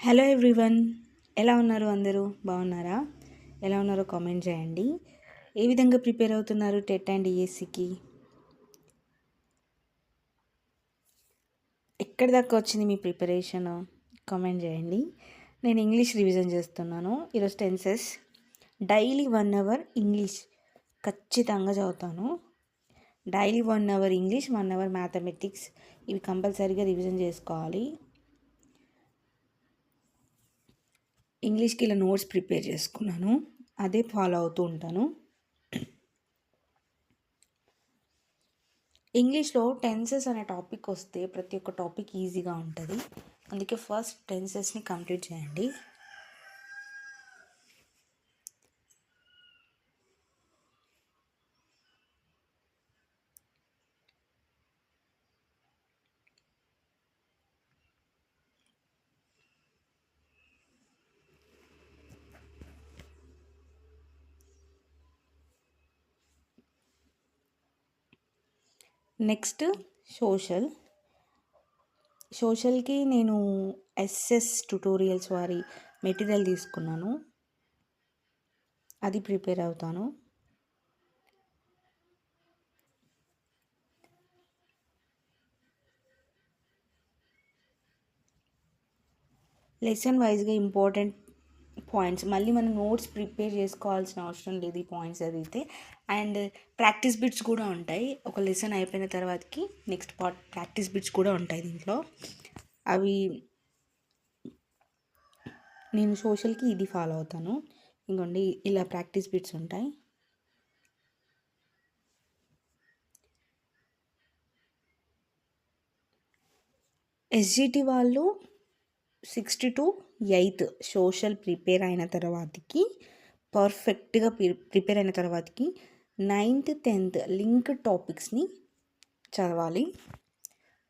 Hello everyone, ఎలా ఉన్నారు? అందరూ బాగున్నారా? ఎలా ఉన్నారో కామెంట్ చేయండి. ఏ విధంగా ప్రిపేర్ అవుతున్నారు టెట్ అండ్ డిఎస్సికి? ఎక్కడి దాకా వచ్చింది మీ ప్రిపరేషన్? కామెంట్ చేయండి. నేను ఇంగ్లీష్ రివిజన్ చేస్తున్నాను. ఈరోజు టెన్సెస్. డైలీ 1 అవర్ ఇంగ్లీష్ ఖచ్చితంగా చదువుతాను. Daily 1 hour English, 1 hour mathematics, ఇవి కంపల్సరీగా రివిజన్ చేసుకోవాలి. ఇంగ్లీష్కి ఇలా నోట్స్ ప్రిపేర్ చేసుకున్నాను, అదే ఫాలో అవుతూ ఉంటాను. ఇంగ్లీష్లో టెన్సెస్ అనే టాపిక్ వస్తే ప్రతి ఒక్క టాపిక్ ఈజీగా ఉంటుంది. అందుకే ఫస్ట్ టెన్సెస్ని కంప్లీట్ చేయండి. నెక్స్ట్ సోషల్కి నేను ఎస్ఎస్ ట్యుటోరియల్స్ వారి మెటీరియల్ తీసుకున్నాను, అది ప్రిపేర్ అవుతాను. లెసన్ వైజ్గా ఇంపార్టెంట్ పాయింట్స్, మళ్ళీ మనం నోట్స్ ప్రిపేర్ చేసుకోవాల్సిన అవసరం లేదు ఈ పాయింట్స్ చదివితే. అండ్ ప్రాక్టీస్ బిట్స్ కూడా ఉంటాయి. ఒక లెసన్ అయిపోయిన తర్వాతకి నెక్స్ట్ పార్ట్ ప్రాక్టీస్ బిట్స్ కూడా ఉంటాయి దీంట్లో. అవి నేను సోషల్కి ఇది ఫాలో అవుతాను. ఇంకోండి, ఇలా ప్రాక్టీస్ బిట్స్ ఉంటాయి. ఎస్జిటి వాళ్ళు 6 to 8 సోషల్ ప్రిపేర్ అయిన తర్వాతకి పర్ఫెక్ట్గా ప్రిపేర్ అయిన తర్వాతకి 9th 10th లింక్ టాపిక్స్ని చదవాలి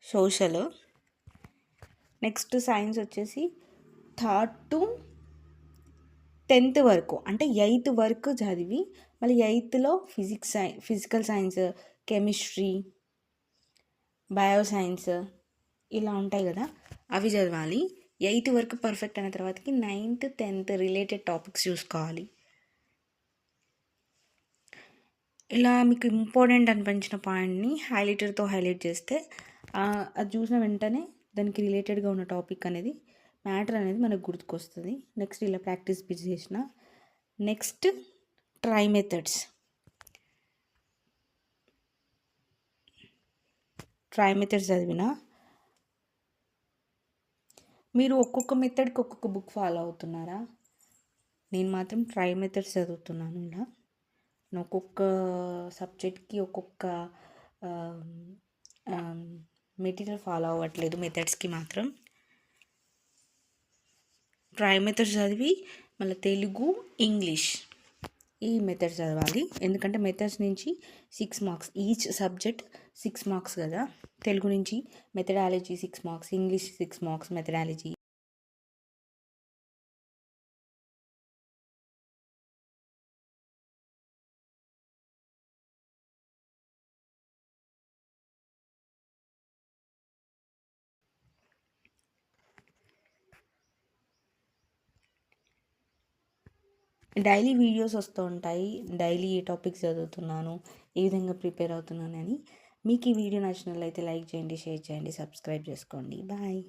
సోషల్. నెక్స్ట్ సైన్స్ వచ్చేసి 3rd to 10th వరకు, అంటే 8th వరకు చదివి మళ్ళీ 8thలో physical science, chemistry, bio science ఇలా ఉంటాయి కదా, అవి చదవాలి. 8th వరకు పర్ఫెక్ట్ అయిన తర్వాతకి 9th 10th రిలేటెడ్ టాపిక్స్ చూసుకోవాలి. ఇలా మీకు ఇంపార్టెంట్ అనిపించిన పాయింట్ని హైలైటర్తో హైలైట్ చేస్తే అది చూసిన వెంటనే దానికి రిలేటెడ్గా ఉన్న టాపిక్ అనేది, మ్యాటర్ అనేది మనకు గుర్తుకొస్తుంది. నెక్స్ట్ ఇలా ప్రాక్టీస్ బిట్స్ చేసిన. నెక్స్ట్ ట్రై మెథడ్స్ చదివిన. మీరు ఒక్కొక్క మెథడ్కి ఒక్కొక్క బుక్ ఫాలో అవుతున్నారా? నేను మాత్రం ట్రై మెథడ్స్ చదువుతున్నాను. ఇలా ఒక్కొక్క సబ్జెక్ట్కి ఒక్కొక్క మెటీరియల్ ఫాలో అవ్వట్లేదు, మెథడ్స్కి మాత్రం. ట్రై మెథడ్స్ చదివి మళ్ళీ తెలుగు, ఇంగ్లీష్ ఈ మెథడ్స్ చదవాలి. ఎందుకంటే మెథడ్స్ నుంచి 6 మార్క్స్, ఈచ్ సబ్జెక్ట్ 6 మార్క్స్ కదా. తెలుగు నుంచి methodology 6 marks, English 6 marks methodology. Daily videos వస్తూ ఉంటాయి, డైలీ ఏ టాపిక్స్ చదువుతున్నాను, ఏ విధంగా ప్రిపేర్ అవుతున్నానని. మీకు ఈ వీడియో నచ్చినట్లయితే లైక్ చేయండి, షేర్ చేయండి, సబ్స్క్రైబ్ చేసుకోండి. బాయ్.